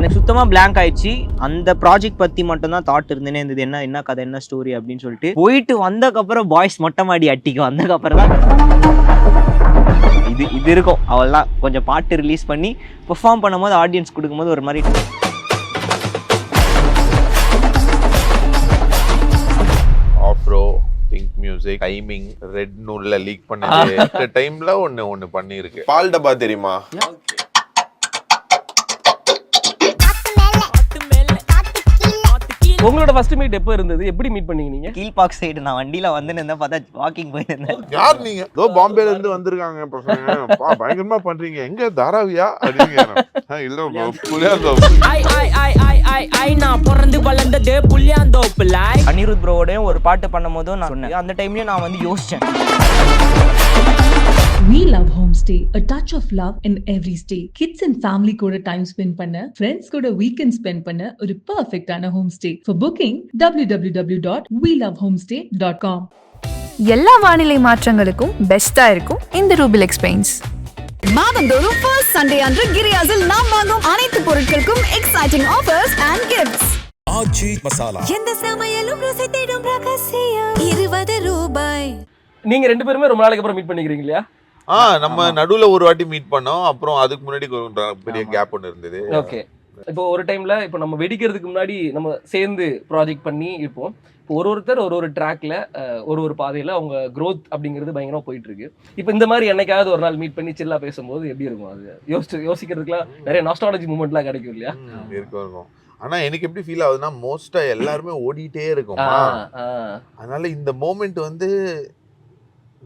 எனக்கு சுத்தமாக பிளாங்க் ஆயிடுச்சு. அந்த ப்ராஜெக்ட் பற்றி மட்டும்தான் தாட் இருந்தேனே இருந்தது. என்ன கதை, என்ன ஸ்டோரி அப்படின்னு சொல்லிட்டு போயிட்டு வந்ததுக்கப்புறம் பாய்ஸ் மொட்டை மாடி அட்டிக்கும். வந்ததுக்கப்புறம் தான் இது இருக்கும். அவள்தான் கொஞ்சம் பாட்டு ரிலீஸ் பண்ணி பெர்ஃபார்ம் பண்ணும்போது ஆடியன்ஸ் கொடுக்கும்போது ஒரு மாதிரி Afro Think Music timing red நூல்ல லீக் பண்ணது இந்த டைம்ல ஒன்னு பண்ணிருக்கு. பால் டப்பா தெரியுமா? உங்களோட ஃபர்ஸ்ட் மீட் எப்போ இருந்தது? எப்படி மீட் பண்ணீங்க நீங்க? கீழ்பாக் சைடு நான் வண்டியில வந்து பார்த்தா வாக்கிங் போயிருந்தேன். யார் நீங்க? இதோ பாம்பேல இருந்து வந்திருக்காங்க பசங்க, பயங்கரமா பண்றீங்க, எங்க தாராவியா அப்படின்னு. இல்ல புளியாந்தோப்பு. நான் பிறந்து வளர்ந்தது புளியாந்தோப்புல. அனிருத் ப்ரோவோடயும் ஒரு பாட்டு பண்ணும் போதும் நான் சொன்னேன். அந்த டைம்லயும் நான் வந்து யோசிச்சேன். We love homestay. A touch of love in every stay. Kids and family கூட time spend பண்ண, friends கூட weekend spend பண்ண ஒரு perfect-ஆன homestay. For booking, www.welovehomestay.com. எல்லா வானிலை மாற்றங்களுக்கும் பெஸ்டா இருக்கும் இந்த ரூபிலெக்ஸ் பெயிண்ட்ஸ். மாதந்தோறும் ஃபர்ஸ்ட் சண்டே அன்று கிரியாஸில் நாம் வாங்கும் அனைத்து பொருட்களுக்கும் எக்ஸைட்டிங் ஆஃபர்ஸ் அண்ட் கிஃப்ட்ஸ். ஆச்சி மசாலா. எந்த சமையலும் ருசி தேடும் ரகசியம் 20 ரூபாய். நீங்க ரெண்டு பேருமே ரொம்ப நாளைக்கு அப்புறம் மீட் பண்ணிக்கிறீங்க இல்லையா? நம்ம நடுவுல ஒரு வாட்டி மீட் பண்ணோம். அப்புறம் அதுக்கு முன்னாடி பெரிய கேப் ஒன்று இருந்தது. ஓகே. இப்போ ஒரு டைம்ல இப்போ நம்ம வெடிக்கிறதுக்கு முன்னாடி நம்ம சேர்ந்து ப்ராஜெக்ட் பண்ணி இருப்போம். இப்போ ஒருத்தர் ஒரு ட்ராக்ல ஒரு பாதையில அவங்க க்ரோத் அப்படிங்கிறது பயங்கரமா போயிட்டு இருக்கு. இப்போ இந்த மாதிரி என்னைக்காவது ஒரு நாள் மீட் பண்ணி சில்லா பேசும்போது எப்படி இருக்கும்? அது யோசிக்கிறதுக்குலாம் நிறைய நாஸ்டாலஜி மூமெண்ட்லாம் கிடைக்கும் இல்லையா? இருக்கும். ஆனா எனக்கு எப்படி ஃபீல் ஆகுதுன்னா, மோஸ்டா எல்லாருமே ஓடிட்டே இருக்கும். அதனால இந்த மோமெண்ட் வந்து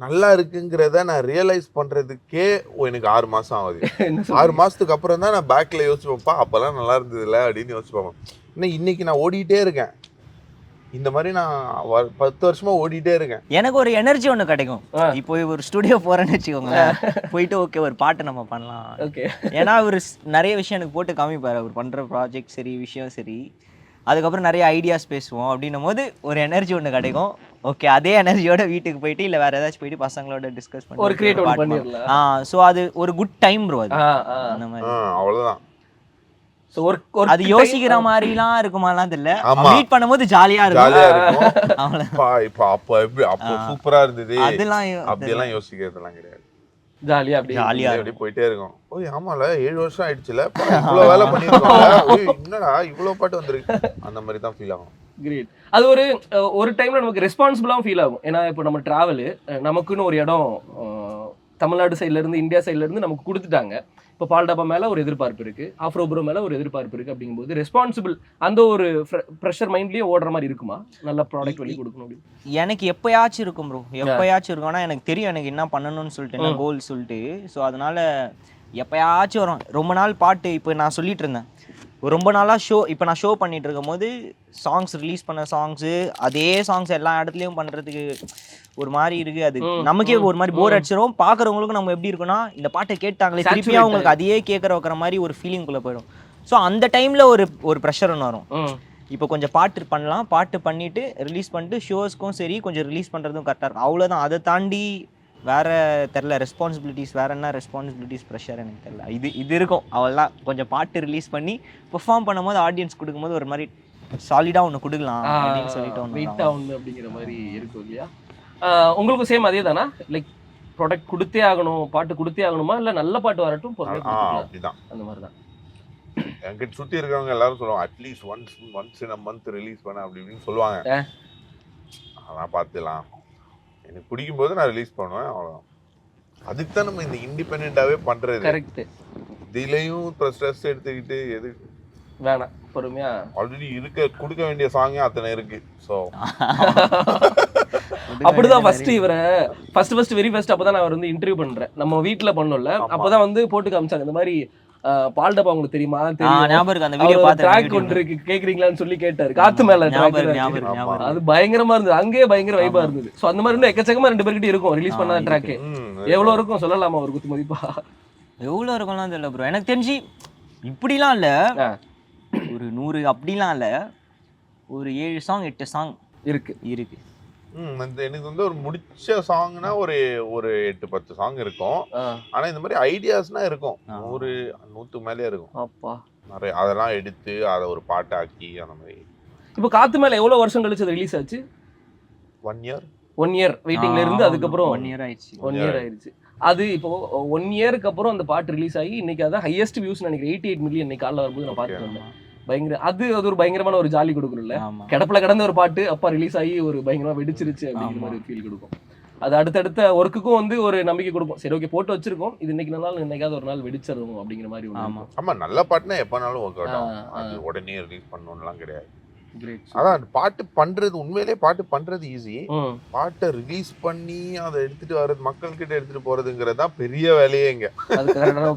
நல்லா இருக்குங்கிறத நான் ரியலைஸ் பண்றதுக்கே எனக்கு 6 மாசம் ஆகுது. 6 மாசத்துக்கு அப்புறம் தான் நான் பேக்ல யோசிப்பேன்ப்பா, அப்பெல்லாம் நல்லா இருந்ததுல அப்படின்னு யோசிப்பேன். இன்னைக்கு நான் ஓடிட்டே இருக்கேன். இந்த மாதிரி நான் 10 வருஷமா ஓடிட்டே இருக்கேன். எனக்கு ஒரு எனர்ஜி ஒன்று கிடைக்கும். இப்போ ஒரு ஸ்டுடியோ போறேன்னு வச்சுக்கோங்க, போயிட்டு ஓகே ஒரு பாட்டு நம்ம பண்ணலாம். ஓகே. ஏன்னா ஒரு நிறைய விஷயம் எனக்கு போட்டு காமிப்பாரு. அவர் பண்ற ப்ராஜெக்ட் சரி, விஷயம் சரி, அதுக்கப்புறம் நிறைய ஐடியாஸ் பேசுவோம். அப்படின்னும் போது ஒரு எனர்ஜி ஒன்று கிடைக்கும். ஓகே, அதே எனர்ஜியோட வீட்டுக்கு போயிட்டு இல்லை வேற ஏதாச்சும் போயிட்டு பசங்களோட டிஸ்கஸ் பண்ணி ஒரு கிரியேட் பண்ணிடலாம். ஸோ அது ஒரு குட் டைம் ப்ரோ. அது அந்த மாதிரி அவ்வளவுதான். ஸோ அது யோசிக்கிற மாதிரிலாம் இருக்குமாலாம் தெரியல. மீட் பண்ணும்போது ஜாலியா இருக்கும். அப்போ சூப்பரா இருந்தது அதெல்லாம், அப்படியெல்லாம் யோசிக்கிறதுலாம் கிடையாது. ஜாலியா அப்படி போயிட்டே இருக்கும். ஓய் ஆமால 7 வருஷம் ஆயிடுச்சுல, இவ்வளவு வேலை பண்ணிருக்கோம், என்னடா இவ்வளவு பாட்டு வந்திருக்கு, அந்த மாதிரி தான் ஃபீல் ஆகும். கிரேட். அது ஒரு டைம்ல நமக்கு ரெஸ்பான்சிபிளாகவும் ஃபீல் ஆகும். ஏன்னா இப்போ நம்ம டிராவலு நமக்குன்னு ஒரு இடம் தமிழ்நாடு சைட்ல இருந்து இந்தியா சைட்ல இருந்து நமக்கு கொடுத்துட்டாங்க. இப்போ பால் டப்பா மேல ஒரு எதிர்பார்ப்பு இருக்கு, ஆஃப்ரோ ப்ரோ மேல ஒரு எதிர்பார்ப்பு இருக்கு. அப்படிங்கும்போது ரெஸ்பான்சிபிள் அந்த ஒரு ப்ரெஷர் மைண்ட்லயே ஓடுற மாதிரி இருக்குமா? நல்ல ப்ராடக்ட் வெளியே கொடுக்கணும் அப்படின்னு எனக்கு எப்பயாச்சும் இருக்கும் ப்ரோ. எப்பயாச்சும் இருக்கும். ஆனால் எனக்கு தெரியும் எனக்கு என்ன பண்ணணும்னு சொல்லிட்டு, என்ன கோல் சொல்லிட்டு. ஸோ அதனால எப்பயாச்சும் வரும். ரொம்ப நாள் பாட்டு இப்போ நான் சொல்லிட்டு இருந்தேன், ரொம்ப நாளாக இப்போ நான் ஷோ பண்ணிட்டு இருக்கும் போது சாங்ஸ் ரிலீஸ் பண்ண சாங்ஸு அதே சாங்ஸ் எல்லா இடத்துலையும் பண்ணுறதுக்கு ஒரு மாதிரி இருக்குது. அது நமக்கே ஒரு மாதிரி போர் அடிச்சிடும். பார்க்குறவங்களுக்கும் நம்ம எப்படி இருக்குன்னா, இந்த பாட்டை கேட்டாங்களே திருப்பியும் அவங்களுக்கு அதையே கேட்குற வைக்கிற மாதிரி ஒரு ஃபீலிங்குள்ளே போயிடும். ஸோ அந்த டைமில் ஒரு ப்ரெஷர் ஒன்று வரும். இப்போ கொஞ்சம் பாட்டு பண்ணலாம், பாட்டு பண்ணிவிட்டு ரிலீஸ் பண்ணிட்டு ஷோஸ்க்கும் சரி கொஞ்சம் ரிலீஸ் பண்ணுறதும் கரெக்டாக இருக்கும். அவ்வளோதான். அதை தாண்டி வேறு தெரில ரெஸ்பான்சிபிலிட்டிஸ், வேறு என்ன ரெஸ்பான்சிபிலிட்டிஸ், ப்ரெஷர் எனக்கு தெரில. இது இருக்கும். அவள்லாம் கொஞ்சம் பாட்டு ரிலீஸ் பண்ணி பெர்ஃபார்ம் பண்ணும்போது ஆடியன்ஸ் கொடுக்கும்போது ஒரு மாதிரி சாலிடாக ஒன்று கொடுக்கலாம் அப்படின்னு சொல்லிட்டு ஒன்று அப்படிங்கிற மாதிரி இருக்கும் இல்லையா? உங்களுக்கும் சேம் அதே தானா? லைக் ப்ராடக்ட் கொடுத்தே ஆகணும், பாட்டு கொடுத்தே ஆகணுமா, இல்லை நல்ல பாட்டு வரட்டும் அப்படிதான்? அந்த மாதிரி தான் என்கிட்ட சுற்றி இருக்கிறவங்க எல்லாரும் சொல்லுவாங்க, at least once in a month release பண்ண அப்படி இப்படின்னு சொல்லுவாங்க. அதான் பார்த்துலாம், எனக்கு பிடிக்கும் போது நான் ரிலீஸ் பண்ணுவேன், அவ்வளோதான். அதுக்கு தான் நம்ம இந்த இண்டிபெண்டாவே பண்றது. கரெக்ட். இதுலயும் ஸ்ட்ரெஸ் எடுத்துக்கிட்டு எது வேணாம், பொறுமையா ஆல்ரெடி கொடுக்க வேண்டிய சாங்கே அத்தனை இருக்கு. ஸோ அப்படிதான் ஃபர்ஸ்ட் வெரி ஃபர்ஸ்ட் அப்பதான் நான் வந்து இன்டர்வியூ பண்றேன். நம்ம வீட்டுல பண்ணோம்ல, அப்பதான் வந்து போட்டு காமிச்சாங்க இந்த மாதிரி பால் டப்பா உங்களுக்கு தெரியுமா, ட்ராக் ஒன்று இருக்கு கேக்குறீங்களான்னு சொல்லி கேட்டாரு. காத்து மேல அது பயங்கரமா இருந்தது, அங்கேயே பயங்கர வைபா இருந்தது. சோ அந்த மாதிரி எக்கச்சக்கமா 2 பேர்கிட்ட இருக்கும் ரிலீஸ் பண்ண ட்ராக். எவ்வளவு இருக்கும் சொல்லலாமா ஒரு குத்து மதிப்பா? எவ்வளவு இருக்கும்லாம் தெரியல ப்ரோ. எனக்கு தெரிஞ்சு இப்படிலாம் இல்ல, ஒரு 100 அப்படிலாம் இல்ல, ஒரு 7 சாங் 8 சாங் இருக்கு. எனக்கு வந்து ஒரு முடிச்ச சாங்னா ஒரு 8-10 சாங் இருக்கும். ஆனா இந்த மாதிரி ஐடியாஸ்னா இருக்கும் 100 மேலே இருக்கும். அப்பா நிறைய அதெல்லாம் எடுத்து அதை ஒரு பாட்டாக்கி அந்த மாதிரி. இப்போ காத்து மேல எவ்வளவு வருஷம் கழிச்சு அது ரிலீஸ் ஆச்சு? 1 year 1 year வெயிட்டிங்ல இருந்து அதுக்கப்புறம் 1 year ஆயிடுச்சு. 1 year ஆயிருச்சு. அது இப்போ 1 yearக்கு அப்புறம் அந்த பாட்டு ரிலீஸ் ஆகி இன்னைக்கு அதான் ஹையஸ்ட் வியூஸ் நினைக்கிறேன் 88 மில்லியன் இன்னைக்கு காலைல வரும்போது நான் பார்த்துட்டு வந்தேன். பயங்கர அது ஒரு பயங்கரமான ஒரு ஜாலி கொடுக்கும்ல. ஆமா. கிடப்புல கிடந்த ஒரு பாட்டு அப்பா ரிலீஸ் ஆகி ஒரு பயங்கரமா வெடிச்சிருச்சு அப்படிங்கிற மாதிரி ஃபீல் கொடுக்கும். அது அடுத்தடுத்த ஒர்க்குக்கும் வந்து ஒரு நம்பிக்கை கொடுக்கும். சரி ஓகே போட்டு வச்சிருக்கோம், இது இன்னைக்கு நாள் இன்னைக்காவது ஒரு நாள் வெடிச்சிடும் அப்படிங்கிற மாதிரி. ஆமா ஆமா, நல்ல பாட்டுனா எப்பனாலும் ஒர்க் அவுட் ஆகும். அது உடனே ரிலீஸ் பண்ணணும்லாம் கிடையாது. அதான் பாட்டு பண்றது, உண்மையிலேயே பாட்டு பண்றது ஈஸி. பாட்டை ரிலீஸ் பண்ணி அதை எடுத்துட்டு வர்றது, மக்கள் கிட்ட எடுத்துட்டு போறதுங்கிறது தான் பெரிய வேலையே. இங்க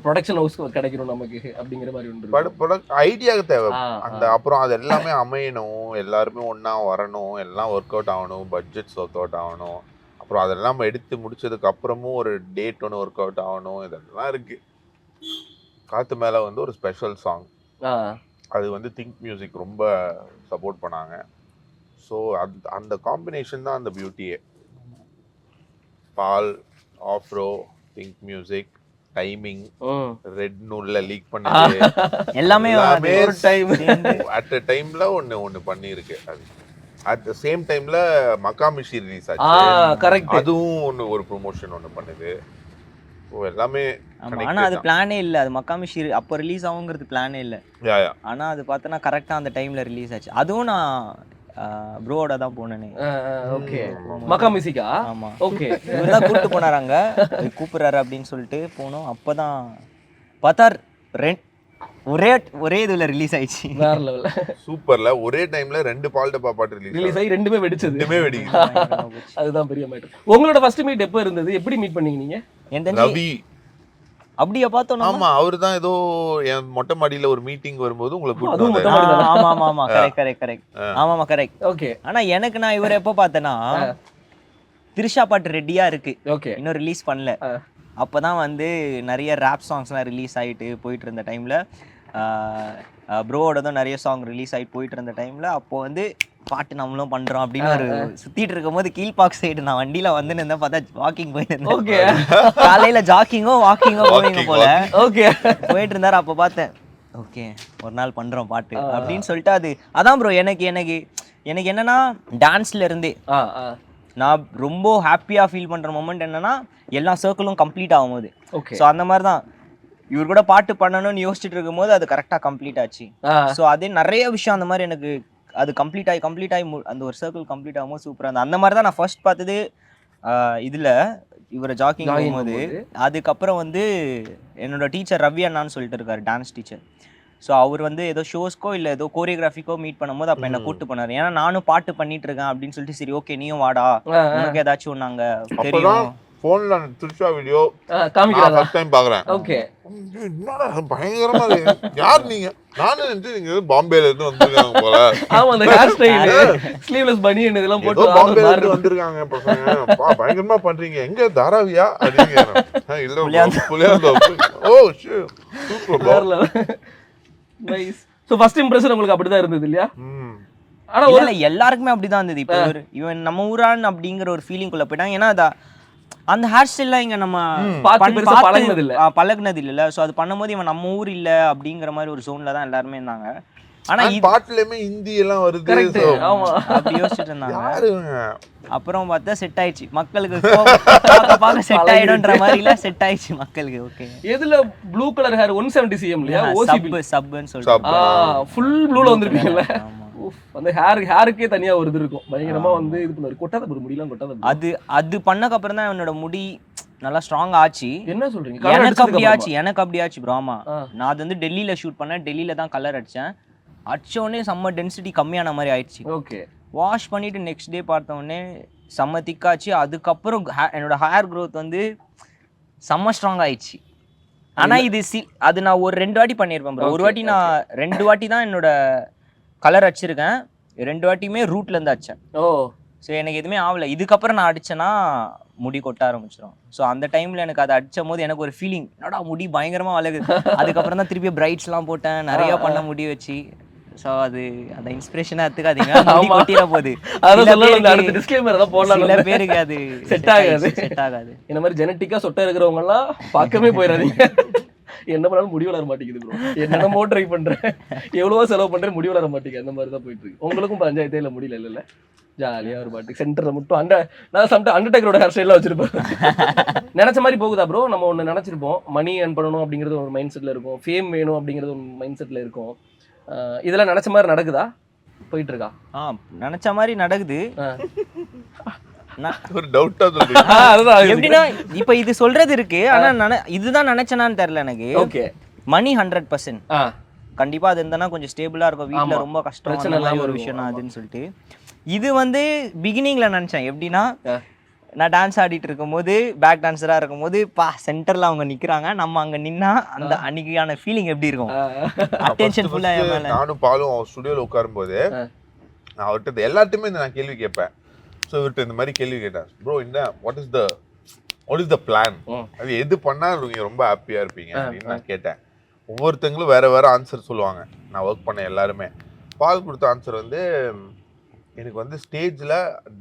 ப்ரொடக்ஷன் ஹவுஸ் கிடைக்கணும் நமக்கு அப்படிங்கிற மாதிரி ஒன்று ஐடியா தேவை. அந்த அப்புறம் அது எல்லாமே அமையணும், எல்லாருமே ஒண்ணா வரணும், எல்லாம் ஒர்க் அவுட் ஆகணும், பட்ஜெட்ஸ் ஒர்க் அவுட் ஆகணும், அப்புறம் அதெல்லாம் எடுத்து முடிச்சதுக்கு அப்புறமும் ஒரு டேட் ஒன்று ஒர்க் அவுட் ஆகணும். இதெல்லாம் இருக்கு. காத்து மேல வந்து ஒரு ஸ்பெஷல் சாங், அது வந்து திங்க் மியூசிக் ரொம்ப சப்போர்ட் பண்ணாங்க. ஸோ அந்த காம்பினேஷன் தான் அந்த பியூட்டியே. Paul, Afro, Think Music, timing, red நூல்ல லீக் பண்ணது எல்லாமே ஒரு டைம் அட் அ டைம்ல ஒன்று பண்ணியிருக்கு. அது அட் த சேம் டைம்ல மக்காமிஷி ரிலீஸ் ஆச்சு, அதுவும் ஒரு ப்ரொமோஷன் ஒன்று பண்ணுது. எல்லாமே ஆனா அது பிளானே இல்ல. அது மக்காமிஷி அப்போ ரிலீஸ் ஆகுங்கிறது பிளானே இல்ல. ஆனா அது பார்த்தனா கரெக்டா அந்த டைம்ல ரிலீஸ் ஆச்சு. அதுவும் நான் ப்ரோவோட தான் போனேனே. ஓகே, மக்காமிஷிக்கா? ஆமா, ஓகே. இவர்தான் கூப்பிட்டு போனாராங்க, கூப்பிடுறாரு அப்படின்னு சொல்லிட்டு போனோம். அப்பதான் பார்த்தா ஒரே இதுல ரிலீஸ் ஆயிடுச்சு. வேற லெவல்ல, சூப்பர்ல. ஒரே டைம்ல 2 பால் டப்பா பாட்டு ரிலீஸ் ஆகி ரெண்டுமே வெடிச்சது. அதுதான் பெரிய மேட்டர். உங்களோட ஃபர்ஸ்ட் மீட் எப்போ இருந்தது? எப்படி மீட் பண்ணீங்க நீங்க? ரவி அப்படியே பார்த்தோம். ஆமா, அவர்தான் ஏதோ என் மொட்டை மாடியில ஒரு மீட்டிங் வரும்போது உங்களை கூப்பிட்டு ஆமா கரெக்ட். ஆமாமா கரெக்ட். ஓகே. ஆனா எனக்கு நான் இவரை எப்போ பார்த்தேன்னா, திரிஷா பாட்டு ரெடியா இருக்கு, ஓகே, இன்னும் ரிலீஸ் பண்ணல. அப்பதான் வந்து நிறைய ரேப் சாங்ஸ்லாம் ரிலீஸ் ஆகிட்டு போயிட்டு இருந்த டைமில், ப்ரோவோட தான் நிறைய சாங் ரிலீஸ் ஆகிட்டு போயிட்டு இருந்த டைமில், அப்போது வந்து பாட்டு நம்மளும் பண்ணுறோம் அப்படின்னு ஒரு சுற்றிட்டு இருக்கும் போது கீழ்பாக் சைடு நான் வண்டியில் வந்து இருந்தேன். பார்த்தா வாக்கிங் போயிட்டு இருந்தேன். ஓகே, காலையில் ஜாக்கிங்கோ வாக்கிங்கோ போவீங்க போல. ஓகே, போயிட்டு இருந்தார். அப்போ பார்த்தேன், ஓகே ஒரு நாள் பண்ணுறோம் பாட்டு அப்படின்னு சொல்லிட்டு. அதான் ப்ரோ எனக்கு என்னன்னா, டான்ஸ்ல இருந்தே நான் ரொம்ப ஹாப்பியாக ஃபீல் பண்ணுற மொமெண்ட் என்னன்னா, எல்லா சர்க்கிளும் கம்ப்ளீட் ஆகும்போது. ஸோ அந்த மாதிரி தான் இவர் கூட பாட்டு பண்ணணும்னு யோசிச்சுட்டு இருக்கும்போது அது கரெக்டாக கம்ப்ளீட் ஆச்சு. ஸோ அதே நிறைய விஷயம் அந்த மாதிரி எனக்கு அது கம்ப்ளீட் ஆகி அந்த ஒரு சர்க்கிள் கம்ப்ளீட் ஆகும்போது சூப்பராக இருந்தது. அந்த மாதிரி தான் நான் ஃபர்ஸ்ட் பார்த்தது இதில் இவரை ஜாக்கிங் ஆகும்போது. அதுக்கப்புறம் வந்து என்னோட டீச்சர் ரவி அண்ணான்னு சொல்லிட்டு இருக்காரு, டான்ஸ் டீச்சர். ஸோ அவர் வந்து ஏதோ ஷோஸ்க்கோ இல்லை ஏதோ கோரியோகிராஃபிக்கோ மீட் பண்ணும்போது அப்போ என்னை கூப்பிட்டு பண்ணார். ஏன்னா நானும் பாட்டு பண்ணிட்டு இருக்கேன் அப்படின்னு சொல்லிட்டு, சரி ஓகே நீயும் வாடா, உனக்கு ஏதாச்சும் ஒன்னாங்க தெரியும். போன்ல திருஷா வீடியோ காமிக்கிறாங்க, ஃபர்ஸ்ட் டைம் பாக்குறேன். ஓகே, என்னடா பயங்கரமா இருக்கு, யார் நீங்க? நானும் நினைச்சு நீங்க பாம்பேல இருந்து வந்திருக்காங்க போல. ஆமா, அந்த ஹேர் ஸ்டைல், ஸ்லீவ்லெஸ் பனியன் இதெல்லாம் போட்டு பாம்பேல இருந்து வந்திருக்காங்க பசங்க, பயங்கரமா பண்றீங்க, எங்க தாராவியா அப்படிங்க? இல்ல புளியாந்தோப்பு. Oh shoot, super. Nice. So first impression உங்களுக்கு அப்படிதான் இருந்தது இல்லையா? ஆனா எல்லாருக்குமே அப்படிதான் இருந்தது. இப்போ இவன் நம்ம ஊரான் அப்படிங்கிற ஒரு ஃபீலிங் குள்ள போயிட்டாங்க. ஏன்னா அந்த ஹேர் ஸ்டைல்லாம் இங்க நம்ம பழகுனது இல்ல. ஸோ அது பண்ணும்போது இவன் நம்ம ஊர் இல்ல அப்படிங்கிற மாதிரி ஒரு ஜோன்ல தான் எல்லாருமே இருந்தாங்க. ஆனா பாட்டுலயுமே ஹிந்தி எல்லாம் வருது, அப்படி யோசிச்சுட்டு இருந்தாங்க. அப்புறம் பார்த்தா செட் ஆயிடுச்சு மக்களுக்கு, பார்க்க செட் ஆயிடும்ன்ற மாதிரி எல்லாம் செட் ஆயிடுச்சு மக்களுக்கு. ஓகே, எதுல ப்ளூ கலர் ஹேர் 170 cm இல்லையா? சப்னு சொல்லிட்டு ஃபுல் ப்ளூல வந்திருப்பீங்கல்ல. அந்த ஹேருக்கே தனியா ஒரு இது இருக்கும், பயங்கரமா வந்து இது பண்ணுவாரு. கொட்டாத ஒரு முடியலாம் கொட்டாத. அது பண்ணக்கு அப்புறம் தான் என்னோட முடி நல்லா ஸ்ட்ராங் ஆச்சு. என்ன சொல்றீங்க? எனக்கு அப்படி ஆச்சு ப்ரோ. ஆமா, நான் அது வந்து டெல்லியில ஷூட் பண்ணேன், டெல்லியில தான் கலர் அடிச்சேன். அடிச்ச உடனே செம்ம டென்சிட்டி கம்மியான மாதிரி ஆயிடுச்சு. ஓகே, வாஷ் பண்ணிட்டு நெக்ஸ்ட் டே பார்த்த உடனே செம்ம திக்காச்சு. அதுக்கப்புறம் என்னோட ஹேர் க்ரோத் வந்து செம்ம ஸ்ட்ராங் ஆயிடுச்சு. ஆனா அது நான் ஒரு 2 வாட்டி பண்ணியிருப்பேன் ப்ரோ. ஒரு வாட்டி நான் 2 வாட்டி தான் என்னோட கலர் அடிச்சிருக்கேன், 2 வாட்டியுமே ரூட்ல இருந்து அடிச்சேன். ஸோ எனக்கு எதுவுமே ஆகல. இதுக்கப்புறம் நான் அடிச்சேன்னா முடி கொட்ட ஆரம்பிச்சிடும். ஸோ அந்த டைம்ல எனக்கு அதை அடிச்சும் போது எனக்கு ஒரு ஃபீலிங், என்னடா முடி பயங்கரமா வளருது. அதுக்கப்புறம் தான் திருப்பி பிரைட்ஸ்லாம் போட்டேன், நிறைய பண்ண முடி வச்சு. ஸோ அந்த இன்ஸ்பிரேஷனா எடுத்துக்காதீங்க, கொட்டிட போகுது. சில பேருக்கு அது செட் ஆகாது. இந்த மாதிரி ஜெனட்டிக்கா சொட்டை இருக்கிறவங்க எல்லாம் பார்க்கவே போயிடாதீங்க. என்ன பண்ணாலும் முடி வளர மாட்டேங்குது ப்ரோ. என்னென்னமோ ட்ரை பண்றேன், எவ்வளவோ செலவு பண்றேன், முடி வளர மாட்டேங்குது. அந்த மாதிரி தான் போயிட்டு இருக்கு. உங்களுக்கும் பஞ்சாயத்தே இல்லை, முடியல இல்ல? ஜாலியா ஒரு பாட்டு சென்டர்ல மட்டும் நான் சம்டைம் அண்டர்டேக்கரோட ஹேர் ஸ்டைல்லாம் வச்சிருப்பேன். நினைச்ச மாதிரி போகுதா ப்ரோ? நம்ம ஒன்று நினைச்சிருப்போம், மணி ஏர்ன் பண்ணணும் அப்படிங்கிறது ஒரு மைண்ட் செட்ல இருக்கும், ஃபேம் வேணும் அப்படிங்கிறது ஒரு மைண்ட் செட்ல இருக்கும். இதெல்லாம் நினைச்ச மாதிரி நடக்குதா, போயிட்டு இருக்கா? நினைச்ச மாதிரி நடக்குது. ஒரு டவுட்டா சொல்றீங்க. எப்படின்னா இப்ப இது சொல்றது இருக்கு, ஆனா இதுதான் நினைச்சேனான்னு தெரியல எனக்கு. ஓகே, மணி 100% கண்டிப்பா அது இருந்தா கொஞ்சம் ஸ்டேபிளா இருக்கும். வீட்டுல ரொம்ப கஷ்டம் ஒரு விஷயம் அதுன்னு சொல்லிட்டு இது வந்து பிகினிங்ல நினைச்சேன். எப்படின்னா நான் டான்ஸ் ஆடிட்டு இருக்கும் போது, பேக் டான்ஸரா இருக்கும் போது, சென்டர்ல அவங்க நிக்கிறாங்க, நம்ம அங்க நின்னா அந்த அன்னைக்கான ஃபீலிங் எப்படி இருக்கும், அட்டென்ஷன் ஃபுல்லா. நானும் பாலும் ஸ்டுடியோல உட்காரும் போது நான் அவர்கிட்ட எல்லாத்தையுமே நான் கேள்வி கேட்பேன். ஸோ இவர்கிட்ட இந்த மாதிரி கேள்வி கேட்டேன், ப்ரோ என்ன வாட் இஸ் த பிளான், அது எது பண்ணா நீங்க ரொம்ப ஹாப்பியா இருப்பீங்க அப்படின்னு நான் கேட்டேன். ஒவ்வொருத்தங்களும் வேற வேற ஆன்சர் சொல்லுவாங்க. நான் ஒர்க் பண்ண எல்லாருமே பால் கொடுத்த ஆன்சர் வந்து, எனக்கு வந்து ஸ்டேஜ்ல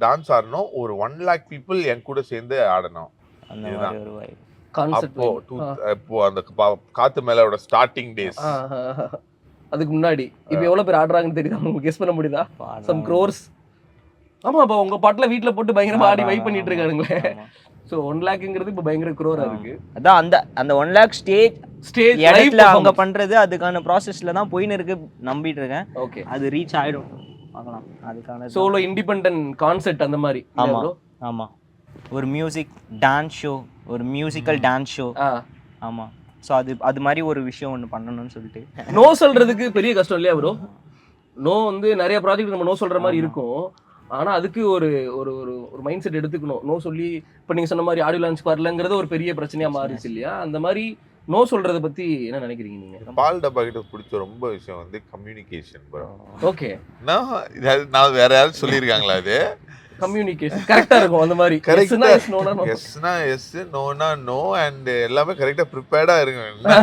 டான்ஸ் ஆடணும், ஒரு 1 lakh people என் கூட சேர்ந்து ஆடணும். அப்போ அந்த காத்து மேலோட ஸ்டார்டிங் டேஸ். அதுக்கு முன்னாடி இப்ப எவ்வளவு பேர் ஆடுறாங்கன்னு தெரியுதா உங்களுக்கு? கெஸ் பண்ண முடியுதா? சம் க்ரோர்ஸ். ஆமா, அப்ப உங்க பாட்டுல வீட்டுல போட்டு பயங்கரமா ஆடி வைப் பண்ணிட்டு இருக்கானுங்களே. சோ 1 lakhங்கிறது இப்ப பயங்கர க்ரோரா இருக்கு. அதான் அந்த 1 lakh ஸ்டேஜ் இடத்துல அவங்க பண்றது, அதுக்கான ப்ராசஸ்ல தான் போயின்னு இருக்கு, நம்பிட்டு இருக்கேன். ஓகே, அது ரீச் ஆயிடும், பார்க்கலாம். அதுக்கான சோலோ இண்டிபெண்டன்ட் கான்செப்ட் அந்த மாதிரி. ஆமா, ஒரு மியூசிக் டான்ஸ் ஷோ, ஒரு மியூசிக்கல் டான்ஸ் ஷோ. ஆமா, ஸோ அது மாதிரி ஒரு விஷயம் ஒன்று பண்ணணும்னு சொல்லிட்டு. நோ சொல்றதுக்கு பெரிய கஷ்டம் இல்லையா ப்ரோ? நோ வந்து நிறைய ப்ராஜெக்ட் நம்ம நோ சொல்ற மாதிரி இருக்கும், ஆனா அதுக்கு ஒரு ஒரு ஒரு மைண்ட் செட் எடுத்துக்கணும். நோ சொல்லி இப்போ நீங்க சொன்ன மாதிரி ஆடியோ லான்ச் வரலங்கிறது ஒரு பெரிய பிரச்சனையா மாறிச்சு இல்லையா? அந்த மாதிரி நோ சொல்றத பத்தி என்ன நினைக்கிறீங்க நீங்க? பால் டப்பா கிட்ட பிடிச்ச ரொம்ப விஷயம் வந்து கம்யூனிகேஷன் ப்ரோ. ஓகே, நான் வேற யாரும் சொல்லியிருக்காங்களா? அது கம்யூனிகேஷன் கரெக்டா இருக்கும். அந்த மாதிரி கரெக்டா எஸ்னா எஸ், நோனா நோ, அண்ட் எல்லாமே கரெக்டா ப்ரிப்பேர்டா இருக்கும்.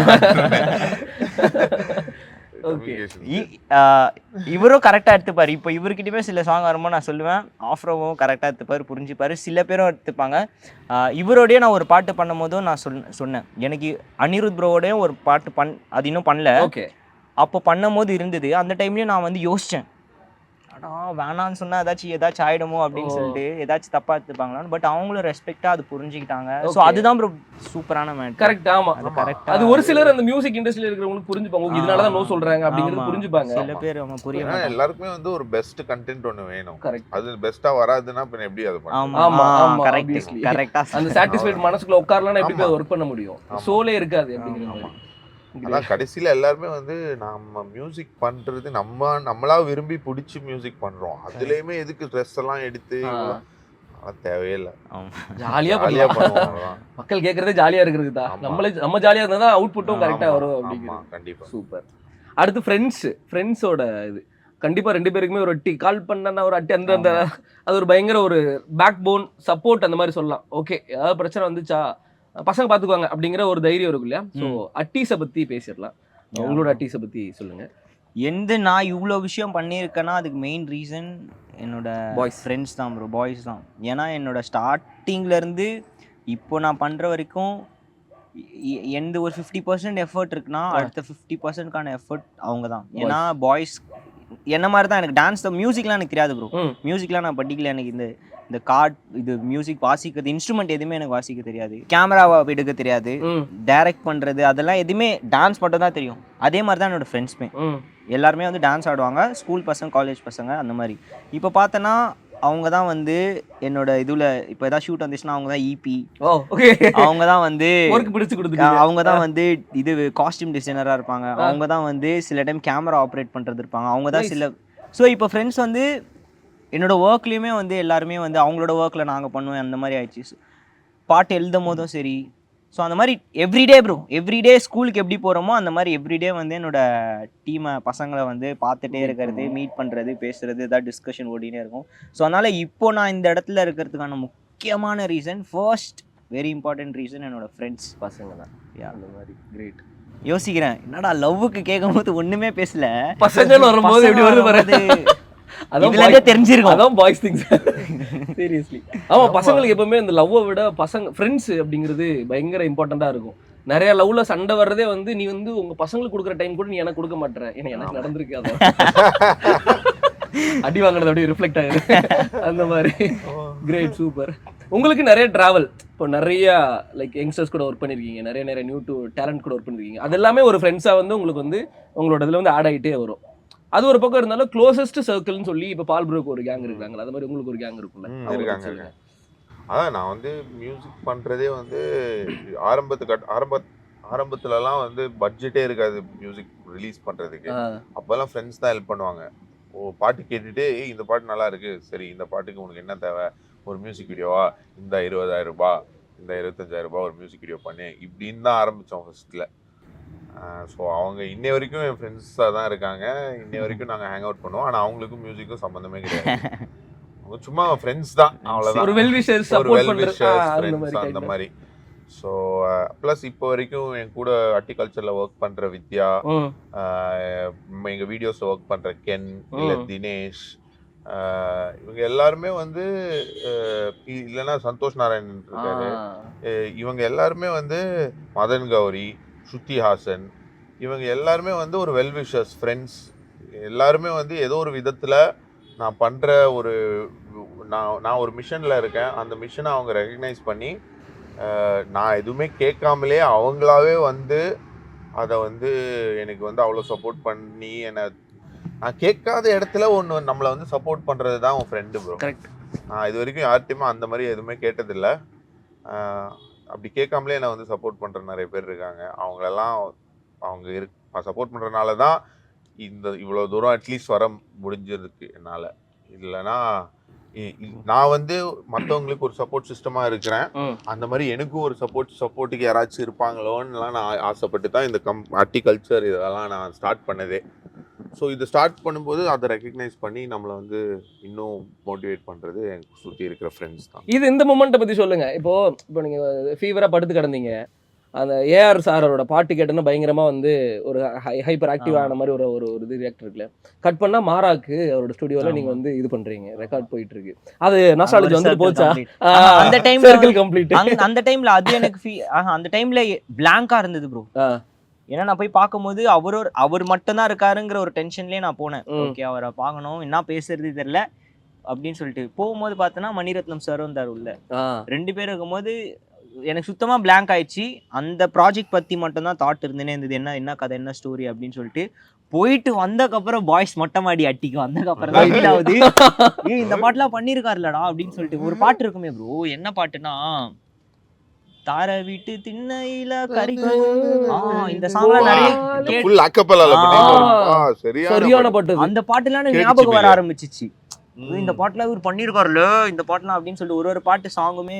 இவரும் கரெக்டா எடுத்துப்பாரு. இப்போ இவர்கிட்டயுமே சில சாங் வரும்போது நான் சொல்லுவேன், ஆஃப்ரோவும் கரெக்டா எடுத்துப்பாரு, புரிஞ்சுப்பாரு. சில பேரும் எடுத்துப்பாங்க. இவரோடய நான் ஒரு பாட்டு பண்ணும் போதும் நான் சொன்னேன், எனக்கு அனிருத் ப்ரோவோடய ஒரு பாட்டு அது இன்னும் பண்ணல. ஓகே, அப்போ பண்ணும் போது இருந்தது. அந்த டைம்லயும் நான் வந்து யோசிச்சேன், வேணான்னு சொன்னா ஏதாச்சும் ஆயிடுமோ அப்படின்னு சொல்லிட்டு, ஏதாச்சும் தப்பா எடுத்துப்பாங்களான்னு. பட் அவங்களும் ரெஸ்பெக்டா அது புரிஞ்சுக்கிட்டாங்க. ஸோ அதுதான் ப்ரோ சூப்பரான மேட்டர். கரெக்ட். ஆமா, கரெக்ட். அது ஒரு சிலர் அந்த மியூசிக் இண்டஸ்ட்ரியில இருக்கிறவங்களுக்கு புரிஞ்சுப்பாங்க, இதனாலதான் நோ சொல்றாங்க அப்படிங்கிறது புரிஞ்சுப்பாங்க. சில பேர் அவங்க புரியும். எல்லாருக்குமே வந்து ஒரு பெஸ்ட் கண்டென்ட் ஒன்று வேணும். கரெக்ட். அது பெஸ்டா வராதுன்னா பின்ன எப்படி அது பண்ணுவோம்? ஆமா ஆமா, கரெக்டா. அந்த சாட்டிஸ்ஃபைட் மனசுக்குள்ள உட்காரலாம்னா எப்படி ஒர்க் பண்ண முடியும்? சோலே இருக்காது அப்படிங்கிறது. ஆனா கடைசியில எல்லாருமே வந்து நம்ம மியூசிக் பண்றது நம்மளா விரும்பி பிடிச்சி மியூசிக் பண்றோம். அதுலயுமே எதுக்கு ட்ரெஸ் எல்லாம் எடுத்து தேவையில்லை, ஜாலியா பண்ணுவோம். மக்கள் கேட்கறதே ஜாலியா இருக்கிறது தான். நம்ம ஜாலியா இருந்தா தான் அவுட்புட்டும் கரெக்டா வரும் அப்படிங்கிறது. கண்டிப்பா. சூப்பர். அடுத்து ஃப்ரெண்ட்ஸோட இது கண்டிப்பா 2 பேருக்குமே ஒரு அட்டி கால் பண்ணா ஒரு அட்டி அந்த அது ஒரு பயங்கர ஒரு பேக் போன் சப்போர்ட் அந்த மாதிரி சொல்லலாம். ஓகே, ஏதாவது பிரச்சனை வந்துச்சா பசங்க பாத்துக்குவாங்க அப்படிங்கிற ஒரு தைரியம் இருக்கும் இல்லையா? ஸோ அட்டீஸை பத்தி பேசிடலாம். உங்களோட அட்டீஸை பத்தி சொல்லுங்க. நான் இவ்வளோ விஷயம் பண்ணியிருக்கேன்னா அதுக்கு மெயின் ரீசன் என்னோட ஃப்ரெண்ட்ஸ் தான் ப்ரோ, பாய்ஸ் தான். ஏன்னா என்னோட ஸ்டார்டிங்லேருந்து இப்போ நான் பண்ணுற வரைக்கும் எந்த ஒரு 50% எஃபர்ட் இருக்குன்னா அடுத்த 50%க்கான எஃபர்ட் அவங்க தான். ஏன்னா பாய்ஸ் என்ன மாதிரி தான். எனக்கு டான்ஸ் மியூசிக்லாம் எனக்கு தெரியாது ப்ரோ. மியூசிக்லாம் நான் படிக்கல. எனக்கு இந்த இது மியூசிக் வாசிக்கிறது, இன்ஸ்ட்ருமெண்ட் எதுவுமே எனக்கு வாசிக்க தெரியாது, கேமராவை எடுக்க தெரியாது, டைரக்ட் பண்ணுறது அதெல்லாம் எதுவுமே, டான்ஸ் மட்டும் தான் தெரியும். அதே மாதிரி தான் என்னோடய ஃப்ரெண்ட்ஸுமே எல்லாருமே வந்து டான்ஸ் ஆடுவாங்க, ஸ்கூல் பசங்க, காலேஜ் பசங்க அந்த மாதிரி. இப்போ பார்த்தோன்னா அவங்க தான் வந்து என்னோட இதுல இப்போ ஏதாவது ஷூட் வந்துச்சுன்னா அவங்க தான் இபி, அவங்க தான் வந்து அவங்க தான் வந்து இது காஸ்டியூம் டிசைனராக இருப்பாங்க, அவங்க தான் வந்து சில டைம் கேமரா ஆப்ரேட் பண்ணுறது இருப்பாங்க, அவங்க தான் சில. ஸோ இப்போ ஃப்ரெண்ட்ஸ் வந்து என்னோட ஒர்க்லேயுமே வந்து எல்லாருமே வந்து அவங்களோட ஒர்க்கில் நாங்கள் பண்ணுவேன் அந்த மாதிரி ஆயிடுச்சு. பாட்டு எழுதும் போதும் சரி. ஸோ அந்த மாதிரி எவ்ரிடே ப்ரோ, எவ்ரிடே ஸ்கூலுக்கு எப்படி போகிறோமோ அந்த மாதிரி எவ்ரிடே வந்து என்னோட டீமை பசங்களை வந்து பார்த்துட்டே இருக்கிறது, மீட் பண்ணுறது, பேசுகிறது, ஏதாவது டிஸ்கஷன் ஓடினே இருக்கும். ஸோ அதனால் இப்போ நான் இந்த இடத்துல இருக்கிறதுக்கான முக்கியமான reason, first very important reason என்னோட ஃப்ரெண்ட்ஸ் பசங்க தான். அந்த மாதிரி கிரேட். யோசிக்கிறேன் என்னடா லவ்வுக்கு கேட்கும் போது ஒன்றுமே பேசல, பசங்க வரும்போது எப்படி வருது தெரிஞ்சிருக்கும். அதான் பாய்ஸ் திங்ஸ் சீரியஸ்லி. ஆமா, பசங்களுக்கு எப்பவுமே இந்த லவ்வை விட பசங்க ஃப்ரெண்ட்ஸ் அப்படிங்கிறது பயங்கர இம்பார்ட்டண்டா இருக்கும். நிறைய லவ்ல சண்டை வர்றதே வந்து நீ வந்து உங்க பசங்களுக்கு கொடுக்குற டைம் கூட நீ எனக்கு கொடுக்க மாட்டேற. ஏன்னா எனக்கு நடந்திருக்கு அது. அடி வாங்குறது அப்படியே ரிஃப்ளெக்ட் ஆகுது அந்த மாதிரி. Great, super. உங்களுக்கு நிறைய டிராவல், இப்போ நிறைய லைக் யங்ஸ்டர்ஸ் கூட ஒர்க் பண்ணிருக்கீங்க, நிறைய நியூ டு டேலண்ட் கூட ஒர்க் பண்ணிருக்கீங்க. அது எல்லாமே ஒரு ஃப்ரெண்ட்ஸா வந்து உங்களுக்கு வந்து உங்களோட இதுல வந்து ஆட் ஆகிட்டே வரும். அது ஒரு பக்கம் இருந்தாலும் க்ளோசஸ்ட் சர்க்கிள்னு சொல்லி இப்போ பால் ப்ரோக்கு ஒரு கேங் இருக்காங்க, அது மாதிரி உங்களுக்கு ஒரு கேங் இருக்கும்ல? இருக்காங்க. அதான் நான் வந்து மியூசிக் பண்ணுறதே வந்து ஆரம்பத்துலலாம் வந்து பட்ஜெட்டே இருக்காது மியூசிக் ரிலீஸ் பண்ணுறதுக்கு. அப்போல்லாம் ஃப்ரெண்ட்ஸ் தான் ஹெல்ப் பண்ணுவாங்க. பாட்டு கேட்டுட்டு இந்த பாட்டு நல்லா இருக்கு, சரி இந்த பாட்டுக்கு உனக்கு என்ன தேவை, ஒரு மியூசிக் வீடியோவா, இந்த 20,000 ரூபாய், இந்த 25,000 ரூபாய் ஒரு மியூசிக் வீடியோ பண்ணு, இப்படின்னு தான் ஆரம்பித்தோம் ஃபர்ஸ்ட்டில். ஸோ அவங்க இன்னை வரைக்கும் என் ஃப்ரெண்ட்ஸாக தான் இருக்காங்க. இன்னை வரைக்கும் நாங்கள் ஹேங் அவுட் பண்ணுவோம். ஆனால் அவங்களுக்கும் மியூசிக்கும் சம்மந்தமே கிடையாது. அவங்க சும்மா ஃப்ரெண்ட்ஸ் தான், அவ்வளோதான். ஒரு வெல்விஷர்ஸ் அந்த மாதிரி. ஸோ ப்ளஸ் இப்போ வரைக்கும் என் கூட ஹார்டிகல்ச்சரில் ஒர்க் பண்ணுற வித்யா, எங்கள் வீடியோஸில் ஒர்க் பண்ணுற கென், இல்லை தினேஷ், இவங்க எல்லாருமே வந்து இல்லைன்னா சந்தோஷ் நாராயணன் இருக்காரு, இவங்க எல்லாருமே வந்து மதன் கௌரி, ஸ்ருதி ஹாசன், இவங்க எல்லாருமே வந்து ஒரு வெல்விஷர்ஸ் ஃப்ரெண்ட்ஸ். எல்லாருமே வந்து ஏதோ ஒரு விதத்தில் நான் பண்ணுற நான் ஒரு மிஷனில் இருக்கேன், அந்த மிஷனை அவங்க ரெகக்னைஸ் பண்ணி நான் எதுவுமே கேட்காமலே அவங்களாவே வந்து அதை வந்து எனக்கு வந்து அவ்வளோ சப்போர்ட் பண்ணி என்னை நான் கேட்காத இடத்துல ஒன்று நம்மளை வந்து சப்போர்ட் பண்ணுறது தான் உன் ஃப்ரெண்டு ப்ரோ. கரெக்ட். நான் இது வரைக்கும் யார்கிட்டையுமே அந்த மாதிரி எதுவுமே கேட்டதில்லை. அப்படி கேட்காமலே என்னை வந்து சப்போர்ட் பண்ணுற நிறைய பேர் இருக்காங்க. அவங்க சப்போர்ட் பண்ணுறதுனால தான் இவ்வளோ தூரம் அட்லீஸ்ட் வர முடிஞ்சிருக்கு என்னால். இல்லைன்னா நான் வந்து மற்றவங்களுக்கு ஒரு சப்போர்ட் சிஸ்டமாக இருக்கிறேன், அந்த மாதிரி எனக்கும் ஒரு சப்போர்ட்டுக்கு யாராச்சும் இருப்பாங்களோன்னுலாம் நான் ஆசைப்பட்டு தான் இந்த ஹார்டிகல்ச்சர் இதெல்லாம் நான் ஸ்டார்ட் பண்ணதே. ஸோ இது ஸ்டார்ட் பண்ணும்போது அதை ரெக்கக்னைஸ் பண்ணி நம்மளை வந்து இன்னும் மோட்டிவேட் பண்ணுறது எனக்கு சுற்றி இருக்கிற ஃப்ரெண்ட்ஸ் தான். இது இந்த மூமெண்ட்டை பற்றி சொல்லுங்கள். இப்போ நீங்கள் ஃபீவராக படுத்து கிடந்தீங்க, அந்த ஏஆர் சாரோட பாட்டு கேட்டோன்னா பயங்கரமாக வந்து ஒரு ஹைப்பர் ஆக்டிவ் ஆன மாதிரி ஒரு இது ரியாக்ட் இருக்குல்ல. கட் பண்ணால் மாராக்கு அவரோட ஸ்டுடியோவில் நீங்கள் வந்து இது பண்ணுறீங்க, ரெக்கார்ட் போயிட்டு இருக்கு. அது நாஸ்டாலஜி வந்து போச்சா? அந்த டைம்ல சர்க்கிள் கம்ப்ளீட். அந்த டைம்ல அது எனக்கு அந்த டைம்ல பிளாங்கா இருந்தது ப்ரோ. ஏன்னா நான் போய் பார்க்கும்போது அவர் மட்டும் தான் இருக்காருங்கிற ஒரு டென்ஷன்லேயே நான் போனேன். ஓகே, அவரை பார்க்கணும், என்ன பேசுறது தெரியல அப்படின்னு சொல்லிட்டு போகும்போது பார்த்தோன்னா மணிரத்னம் சார் வந்தார் உள்ள. 2 பேர் இருக்கும்போது எனக்கு சுத்தமாக பிளாங்க் ஆயிடுச்சு. அந்த ப்ராஜெக்ட் பற்றி மட்டும்தான் தாட் இருந்தேனே இருந்தது, என்ன கதை, என்ன ஸ்டோரி அப்படின்னு சொல்லிட்டு. போயிட்டு வந்ததுக்கப்புறம் பாய்ஸ் மொட்டை மாடி அட்டிக்கு வந்ததுக்கப்புறம் தான் ஃபீல் ஆகுது, இந்த பாட்டுலாம் பண்ணியிருக்காருலடா அப்படின்னு சொல்லிட்டு. ஒரு பாட்டு இருக்குமே ப்ரோ, என்ன பாட்டுன்னா தார வீட்டு திண்ணையில கறிக்கு, இந்த சாங்லாம் நிறைய ஃபுல் அக்கபெல்லால பண்ணிருக்காரு. சரியான பாட்டு. அந்த பாட்டுலாம் எனக்கு ஞாபகம் வர ஆரம்பிச்சிச்சு. இந்த பாட்டுலாம் இவர் பண்ணிருக்காருல இந்த பாட்டுலாம் அப்படின்னு சொல்லிட்டு ஒரு பாட்டு சாங்குமே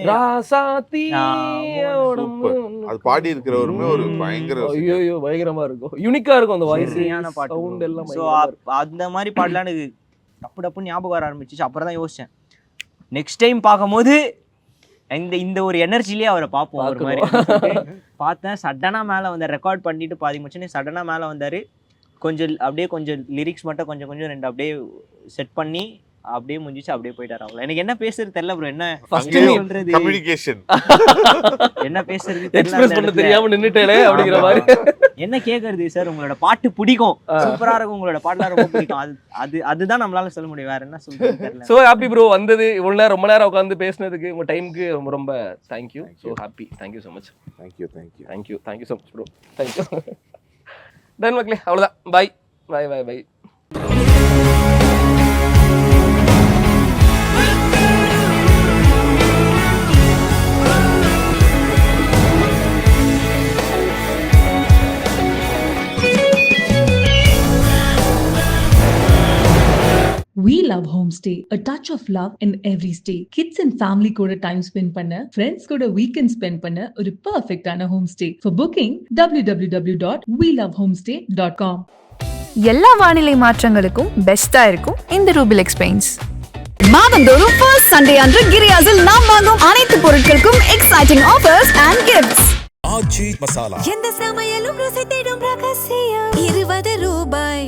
அது பாடி இருக்கிறவருமே ஒரு பயங்கரமா இருக்கும், யூனிக்கா இருக்கும் அந்த வாய்ஸ், சவுண்ட் எல்லாம். சோ அந்த மாதிரி பாட்டுலாம் எனக்கு டப்பு ஞாபகம் வர ஆரம்பிச்சிச்சு. அப்புறம் தான் யோசிச்சேன் நெக்ஸ்ட் டைம் பார்க்கும்போது இந்த ஒரு எனர்ஜிலேயே அவரை பார்ப்போம் ஒரு மாதிரி பார்த்தேன். சடனா மேலே வந்தார், ரெக்கார்ட் பண்ணிட்டு பாதி முடிச்சுன்னு சடனா மேலே வந்தார். கொஞ்சம் லிரிக்ஸ் மட்டும் கொஞ்சம் 2 அப்படியே செட் பண்ணி அப்படியே முடிஞ்சிச்சு, அப்படியே போயிட்டாரு. அவங்கள எனக்கு என்ன பேசுறது தெரியல ப்ரோ, என்ன சொல்றது, கம்யூனிகேஷன் என்ன பேசுறது எக்ஸ்பிரஸ் பண்ண தெரியாம நின்னுட்டேனே அப்படிங்கிற மாதிரி. என்ன கேக்குறது சார், உங்களோட பாட்டு பிடிக்கும், சூப்பரா இருக்கும், உங்களோட பாட்டுலாம் ரொம்ப பிடிக்கும், அதுதான் நம்மளால சொல்ல முடியும், வேற என்ன சொல்றது தெரியல. சோ ஹாப்பி ப்ரோ, வந்தது இவ்வளவு நேரம் ரொம்ப நேரம் உட்கார்ந்து பேசினதுக்கு உங்க டைமுக்கு ரொம்ப thank you. So happy, thank you so much. Thank you so much bro, thank you. Done மக்களே, அவ்வளவுதான், bye. We love homestay. A touch of love in every stay. Kids and family கூட time spend பண்ண, friends கூட weekend spend பண்ண ஒரு perfect-ஆன homestay. For booking, www.welovehomestay.com. எல்லா வானிலை மாற்றங்களுக்கும் பெஸ்டா இருக்கும் இந்த ரூபிலெக்ஸ் பெயிண்ட்ஸ். மாதந்தோறும் ஃபர்ஸ்ட் சண்டே அன்று கிரியாஸில் நாம் வாங்கும் அனைத்து பொருட்களுக்கும் எக்ஸைட்டிங் ஆஃபர்ஸ் அண்ட் கிஃப்ட்ஸ். ஆச்சி மசாலா, எந்த சமையலும் ருசி தேடும் ரகசியம், 20 ரூபாய்.